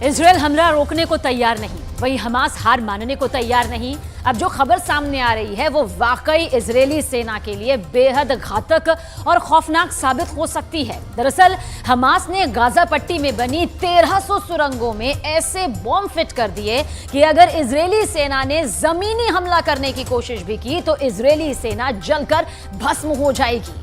Israel हमला रोकने को तैयार नहीं, वहीं हमास हार मानने को तैयार नहीं। अब जो खबर सामने आ रही है वो वाकई इजरायली सेना के लिए बेहद घातक और खौफनाक साबित हो सकती है। दरअसल हमास ने गाजा पट्टी में बनी 1300 सुरंगों में ऐसे बॉम्ब फिट कर दिए कि अगर इजरायली सेना ने जमीनी हमला करने की कोशिश भी की तो इजरायली सेना जलकर भस्म हो जाएगी।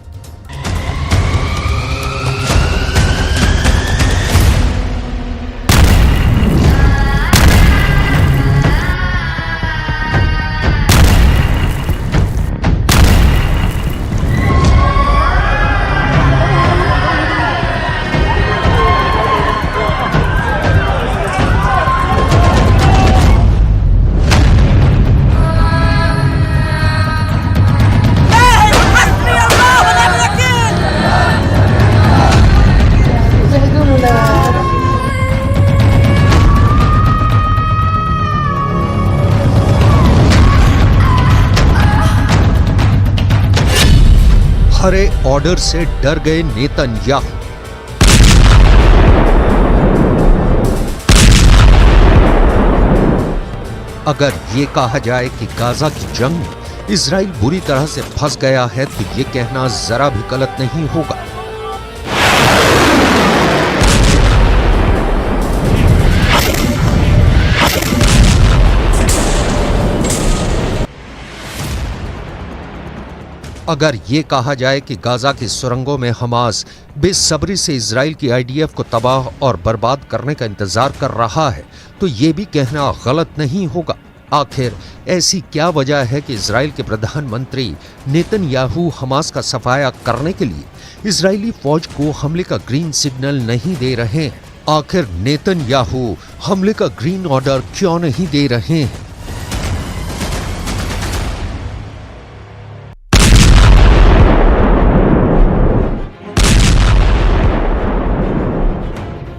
हरे ऑर्डर से डर गए नेतन्याहू। अगर ये कहा जाए कि गाजा की जंग में इजराइल बुरी तरह से फंस गया है तो ये कहना जरा भी गलत नहीं होगा। अगर ये कहा जाए कि गाजा की सुरंगों में हमास बेसब्री से इजराइल की आईडीएफ को तबाह और बर्बाद करने का इंतजार कर रहा है तो ये भी कहना गलत नहीं होगा। आखिर ऐसी क्या वजह है कि इजराइल के प्रधानमंत्री नेतन्याहू हमास का सफाया करने के लिए इजरायली फौज को हमले का ग्रीन सिग्नल नहीं दे रहे हैं? आखिर नेतन्याहू हमले का ग्रीन ऑर्डर क्यों नहीं दे रहे हैं?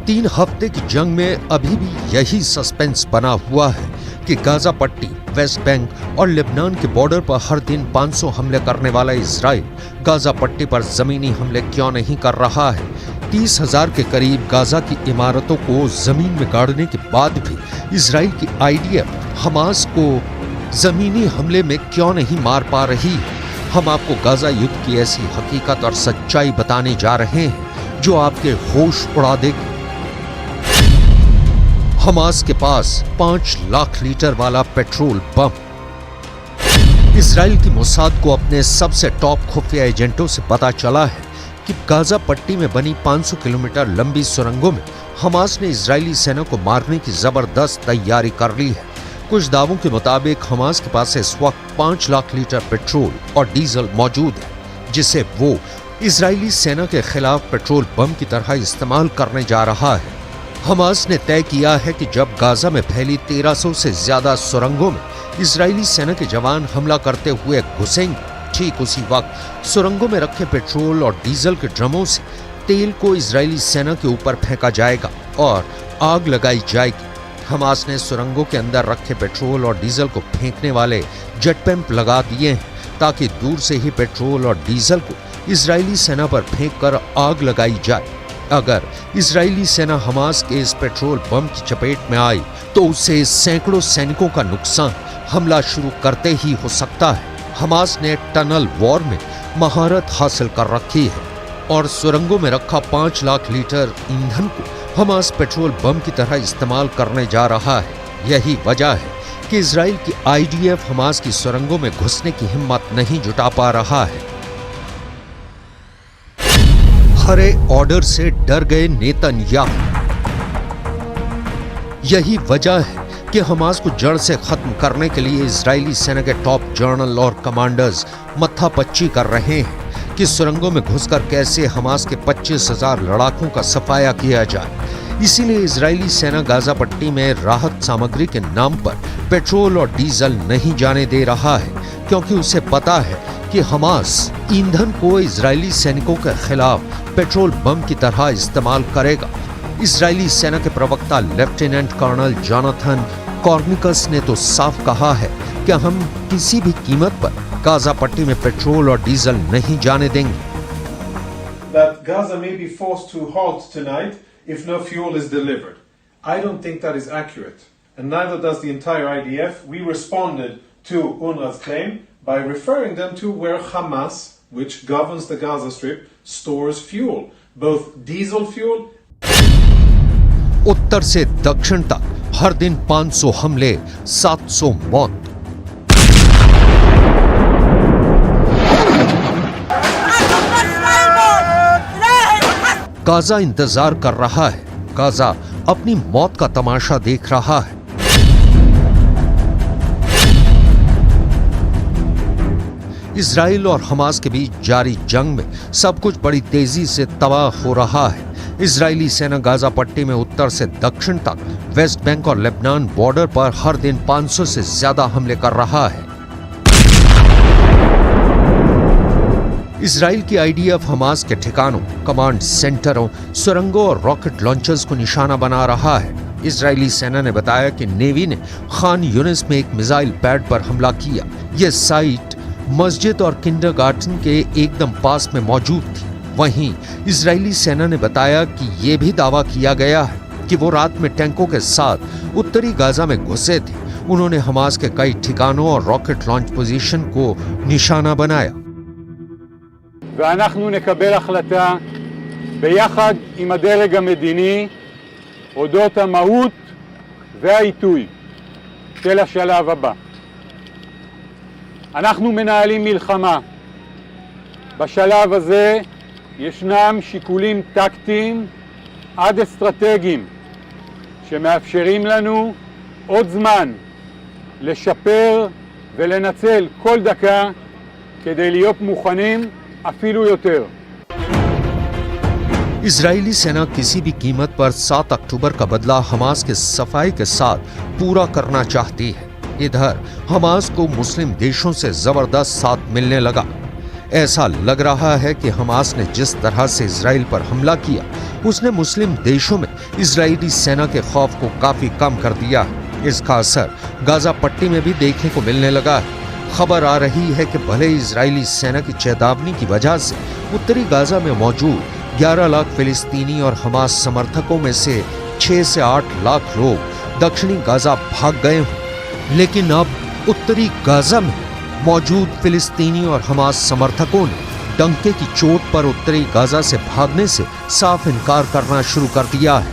तीन हफ्ते की जंग में अभी भी यही सस्पेंस बना हुआ है कि गाजा पट्टी, वेस्ट बैंक और लेबनान के बॉर्डर पर हर दिन 500 हमले करने वाला इजराइल गाजा पट्टी पर जमीनी हमले क्यों नहीं कर रहा है? 30,000 के करीब गाजा की इमारतों को जमीन में गाड़ने के बाद भी इजराइल की आईडीएफ हमास को जमीनी हमले में क्यों नहीं मार पा रही? हम आपको गाजा युद्ध की ऐसी हकीकत और सच्चाई बताने जा रहे हैं जो आपके होश उड़ा देगी। हमास के पास 5 लाख लीटर वाला पेट्रोल बम। इजराइल की मोसाद को अपने सबसे टॉप खुफिया एजेंटों से पता चला है कि गाजा पट्टी में बनी 500 किलोमीटर लंबी सुरंगों में हमास ने इजरायली सेना को मारने की जबरदस्त तैयारी कर ली है। कुछ दावों के मुताबिक हमास के पास इस वक्त 5 लाख लीटर पेट्रोल और डीजल मौजूद है जिसे वो इजरायली सेना के खिलाफ पेट्रोल बम की तरह इस्तेमाल करने जा रहा है। हमास ने तय किया है कि जब गाजा में फैली 1300 से ज्यादा सुरंगों में इजरायली सेना के जवान हमला करते हुए घुसेंगे, ठीक उसी वक्त सुरंगों में रखे पेट्रोल और डीजल के ड्रमों से तेल को इजरायली सेना के ऊपर फेंका जाएगा और आग लगाई जाएगी। हमास ने सुरंगों के अंदर रखे पेट्रोल और डीजल को फेंकने वाले जेट पैम्प लगा दिए हैं ताकि दूर से ही पेट्रोल और डीजल को इजरायली सेना पर फेंककर आग लगाई जाए। अगर इजरायली सेना हमास के इस पेट्रोल बम की चपेट में आई तो उससे सैकड़ों सैनिकों का नुकसान हमला शुरू करते ही हो सकता है। हमास ने टनल वॉर में महारत हासिल कर रखी है और सुरंगों में रखा 5 लाख लीटर ईंधन को हमास पेट्रोल बम की तरह इस्तेमाल करने जा रहा है। यही वजह है कि इजराइल की आईडीएफ हमास की सुरंगों में घुसने की हिम्मत नहीं जुटा पा रहा है। हरे ऑर्डर से डर गए नेतन्याहू। यही वजह है कि हमास को जड़ से खत्म करने के लिए इजरायली सेना के टॉप जनरल और कमांडर्स मत्थापच्ची कर रहे हैं कि सुरंगों में घुसकर कैसे हमास के 25,000 लड़ाकों का सफाया किया जाए। इसीलिए इजरायली सेना गाजा पट्टी में राहत सामग्री के नाम पर पेट्रोल और डीजल नहीं जाने दे रहा है क्योंकि उसे पता है कि हमास ईंधन को इजरायली सैनिकों के खिलाफ पेट्रोल बम की तरह इस्तेमाल करेगा। इजरायली सेना के प्रवक्ता लेफ्टिनेंट कर्नल जोनाथन कॉर्निकस ने तो साफ कहा है कि हम किसी भी कीमत पर गाजा पट्टी में पेट्रोल और डीजल नहीं जाने देंगे। That Gaza may be forced to halt tonight if no fuel is delivered. I don't think that is accurate, and neither does the entire IDF. We responded to UNRWA's claim by referring them to where Hamas, which governs the Gaza Strip, stores fuel, both diesel fuel. उत्तर से दक्षिण तक हर दिन 500 हमले, 700 मौत। Gaza इंतजार कर रहा है, गाजा अपनी मौत का तमाशा देख रहा है। इजराइल और हमास के बीच जारी जंग में सब कुछ बड़ी तेजी से तबाह हो रहा है। इजरायली सेना गाजा पट्टी में उत्तर से दक्षिण तक, वेस्ट बैंक और लेबनान बॉर्डर पर हर दिन 500 से ज्यादा हमले कर रहा है। इजराइल की आईडीएफ हमास के ठिकानों, कमांड सेंटरों, सुरंगों और रॉकेट लॉन्चर्स को निशाना बना रहा है। इजरायली सेना ने बताया कि नेवी ने खान यूनिस में एक मिसाइल पैड पर हमला किया। यह साइट मस्जिद और किंडरगार्टन के एकदम पास में मौजूद थी। वहीं इजरायली सेना ने बताया कि यह भी दावा किया गया है कि वो रात में टैंकों के साथ उत्तरी गाजा में घुसे थे। उन्होंने हमास के कई ठिकानों और रॉकेट लॉन्च पोजीशन को निशाना बनाया। ואנחנו נקבל החלטה ביחד עם הדרג המדיני אודות המהות והעיתוי של השלב הבא. אנחנו מנהלים מלחמה. בשלב הזה ישנם שיקולים טקטיים עד אסטרטגיים שמאפשרים לנו עוד זמן לשפר ולנצל כל דקה כדי להיות מוכנים אפילו יותר. इजरायली सेना किसी भी कीमत पर 7 अक्टूबर का बदला हमास के सफाई के साथ पूरा करना चाहती है। इधर हमास को मुस्लिम देशों से जबरदस्त साथ मिलने लगा। ऐसा लग रहा है कि हमास ने जिस तरह से इजराइल पर हमला किया, उसने मुस्लिम देशों में इजरायली सेना के खौफ को काफी कम कर दिया। इसका असर गाजा पट्टी में भी देखने को मिलने लगा है। खबर आ रही है कि भले इजरायली सेना की चेतावनी की वजह से उत्तरी गाजा में मौजूद 11 लाख फिलिस्तीनी और हमास समर्थकों में से 6 से 8 लाख लोग दक्षिणी गाजा भाग गए हों, लेकिन अब उत्तरी गाजा में मौजूद फिलिस्तीनी और हमास समर्थकों ने डंके की चोट पर उत्तरी गाजा से भागने से साफ इनकार करना शुरू कर दिया है।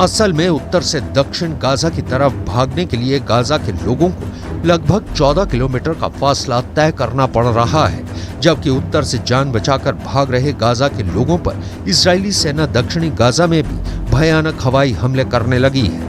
असल में उत्तर से दक्षिण गाजा की तरफ भागने के लिए गाजा के लोगों को लगभग 14 किलोमीटर का फासला तय करना पड़ रहा है, जबकि उत्तर से जान बचाकर भाग रहे गाजा के लोगों पर इजरायली सेना दक्षिणी गाजा में भी भयानक हवाई हमले करने लगी है।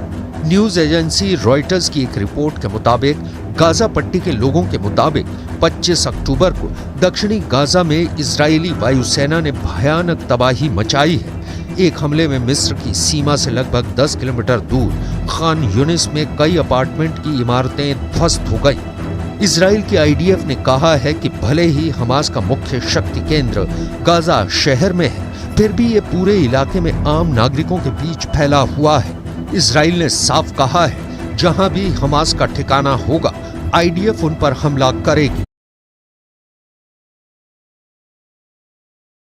न्यूज एजेंसी रॉयटर्स की एक रिपोर्ट के मुताबिक गाजा पट्टी के लोगों के मुताबिक 25 अक्टूबर को दक्षिणी गाजा में इजरायली वायुसेना ने भयानक तबाही मचाई है। एक हमले में मिस्र की सीमा से लगभग 10 किलोमीटर दूर खान यूनिस में कई अपार्टमेंट की इमारतें ध्वस्त हो गईं। इजराइल की आईडीएफ ने कहा है कि भले ही हमास का मुख्य शक्ति केंद्र गाजा शहर में है, फिर भी ये पूरे इलाके में आम नागरिकों के बीच फैला हुआ है। इजराइल ने साफ कहा है, जहां भी हमास का ठिकाना होगा, आईडीएफ उन पर हमला करेगी।